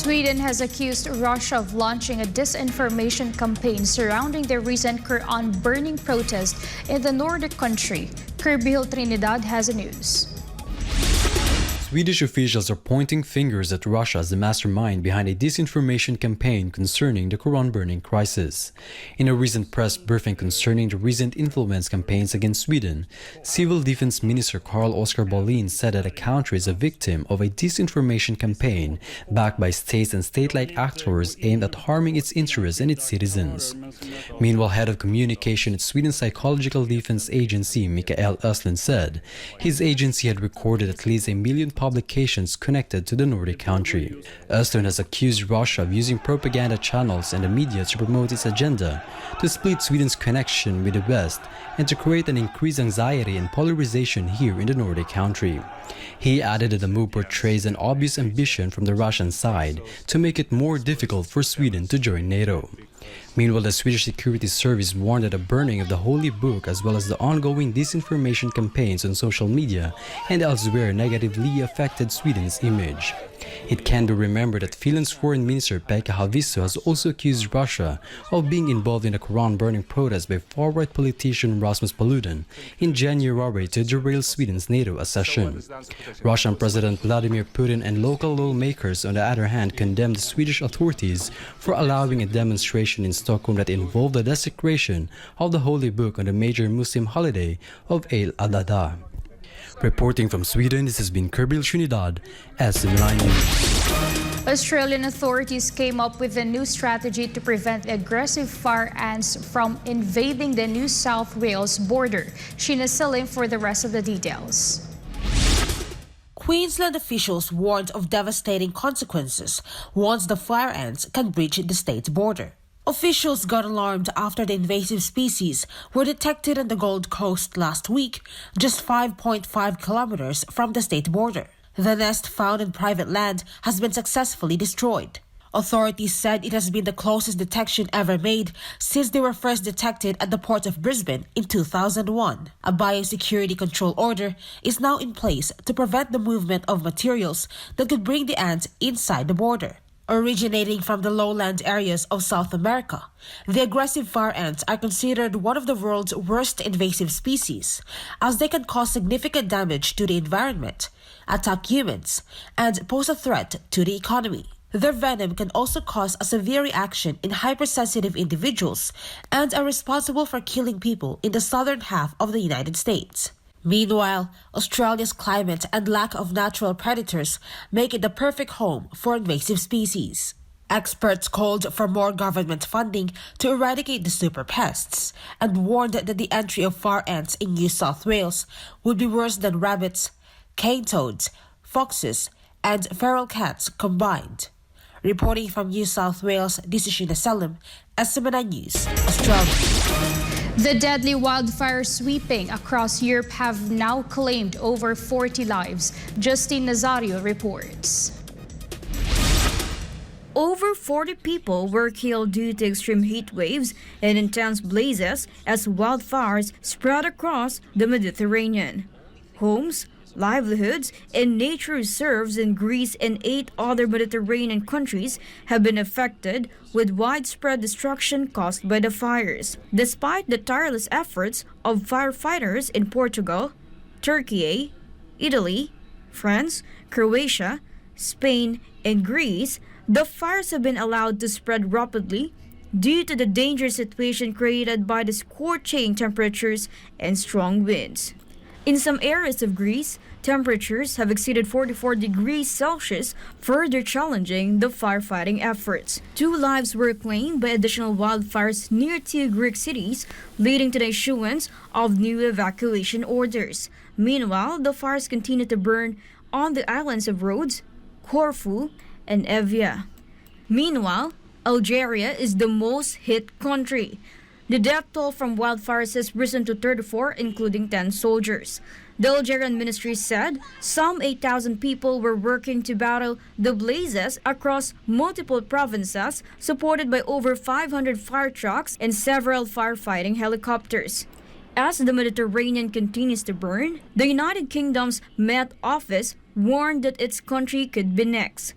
Sweden has accused Russia of launching a disinformation campaign surrounding the recent Quran burning protest in the Nordic country. Kirby Gil Trinidad has the news. Swedish officials are pointing fingers at Russia as the mastermind behind a disinformation campaign concerning the Quran burning crisis. In a recent press briefing concerning the recent influence campaigns against Sweden, Civil Defense Minister Carl Oskar Bolin said that the country is a victim of a disinformation campaign backed by states and state-like actors aimed at harming its interests and its citizens. Meanwhile, head of communication at Sweden's Psychological Defense Agency, Mikael Östlund, said his agency had recorded at least 1 million publications connected to the Nordic country. Östlund has accused Russia of using propaganda channels and the media to promote its agenda, to split Sweden's connection with the West, and to create an increased anxiety and polarization here in the Nordic country. He added that the move portrays an obvious ambition from the Russian side to make it more difficult for Sweden to join NATO. Meanwhile, the Swedish Security Service warned that the burning of the Holy Book as well as the ongoing disinformation campaigns on social media and elsewhere negatively affected Sweden's image. It can be remembered that Finland's Foreign Minister Pekka Haavisto has also accused Russia of being involved in the Quran burning protest by far-right politician Rasmus Paludan in January to derail Sweden's NATO accession. Russian President Vladimir Putin and local lawmakers, on the other hand, condemned the Swedish authorities for allowing a demonstration in Stockholm that involved the desecration of the Holy Book on the major Muslim holiday of Eid-al-Adha. Reporting from Sweden, this has been Kirby Gil Trinidad, SM9 News. Australian authorities came up with a new strategy to prevent aggressive fire ants from invading the New South Wales border. Sheena Salim for the rest of the details. Queensland officials warned of devastating consequences once the fire ants can breach the state's border. Officials got alarmed after the invasive species were detected on the Gold Coast last week, just 5.5 kilometers from the state border. The nest, found in private land, has been successfully destroyed. Authorities said it has been the closest detection ever made since they were first detected at the port of Brisbane in 2001. A biosecurity control order is now in place to prevent the movement of materials that could bring the ants inside the border. Originating from the lowland areas of South America, the aggressive fire ants are considered one of the world's worst invasive species, as they can cause significant damage to the environment, attack humans, and pose a threat to the economy. Their venom can also cause a severe reaction in hypersensitive individuals and are responsible for killing people in the southern half of the United States. Meanwhile, Australia's climate and lack of natural predators make it the perfect home for invasive species. Experts called for more government funding to eradicate the super pests and warned that the entry of fire ants in New South Wales would be worse than rabbits, cane toads, foxes, and feral cats combined. Reporting from New South Wales, this is Sheena Salim, SM9 News, Australia. The deadly wildfires sweeping across Europe have now claimed over 40 lives. Justine Nazario reports. Over 40 people were killed due to extreme heat waves and intense blazes as wildfires spread across the Mediterranean. Homes, livelihoods, and nature reserves in Greece and 8 other Mediterranean countries have been affected, with widespread destruction caused by the fires. Despite the tireless efforts of firefighters in Portugal, Turkey, Italy, France, Croatia, Spain, and Greece, the fires have been allowed to spread rapidly due to the dangerous situation created by the scorching temperatures and strong winds. In some areas of Greece, temperatures have exceeded 44 degrees Celsius, further challenging the firefighting efforts. 2 lives were claimed by additional wildfires near 2 Greek cities, leading to the issuance of new evacuation orders. Meanwhile, the fires continue to burn on the islands of Rhodes, Corfu, and Evia. Meanwhile, Algeria is the most hit country. The death toll from wildfires has risen to 34, including 10 soldiers. The Algerian ministry said some 8,000 people were working to battle the blazes across multiple provinces, supported by over 500 fire trucks and several firefighting helicopters. As the Mediterranean continues to burn, the United Kingdom's Met Office warned that its country could be next.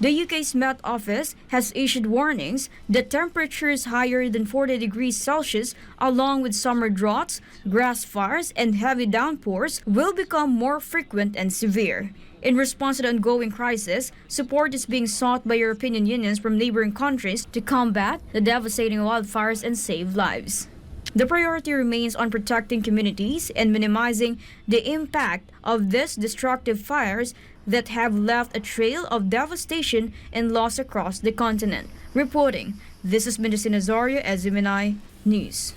The UK's Met Office has issued warnings that temperatures higher than 40 degrees Celsius, along with summer droughts, grass fires, and heavy downpours, will become more frequent and severe. In response to the ongoing crisis, support is being sought by European unions from neighboring countries to combat the devastating wildfires and save lives. The priority remains on protecting communities and minimizing the impact of these destructive fires that have left a trail of devastation and loss across the continent. Reporting, this is Mendocino Zorio, SMNI News.